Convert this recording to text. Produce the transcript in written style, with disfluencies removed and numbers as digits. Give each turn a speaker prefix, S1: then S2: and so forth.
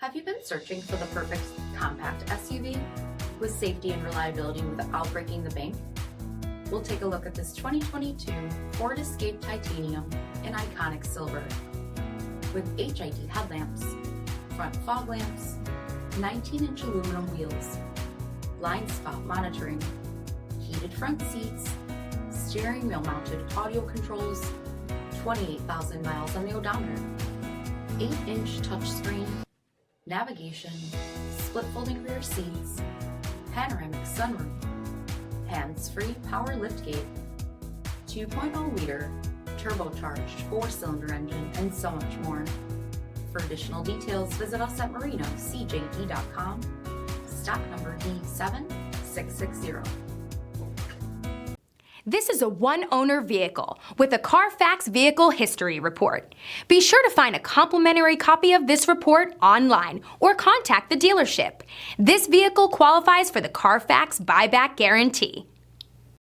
S1: Have you been searching for the perfect compact SUV with safety and reliability without breaking the bank? We'll take a look at this 2022 Ford Escape Titanium in iconic silver. With HID headlamps, front fog lamps, 19-inch aluminum wheels, blind spot monitoring, heated front seats, steering wheel mounted audio controls, 28,000 miles on the odometer, 8-inch touchscreen, navigation, split folding rear seats, panoramic sunroof, hands-free power liftgate, 2.0-liter turbocharged 4-cylinder engine, and so much more. For additional details, visit us at MarinoCJD.com, stock number D7660.
S2: This is a one-owner vehicle with a CARFAX Vehicle History Report. Be sure to find a complimentary copy of this report online or contact the dealership. This vehicle qualifies for the CARFAX Buyback Guarantee.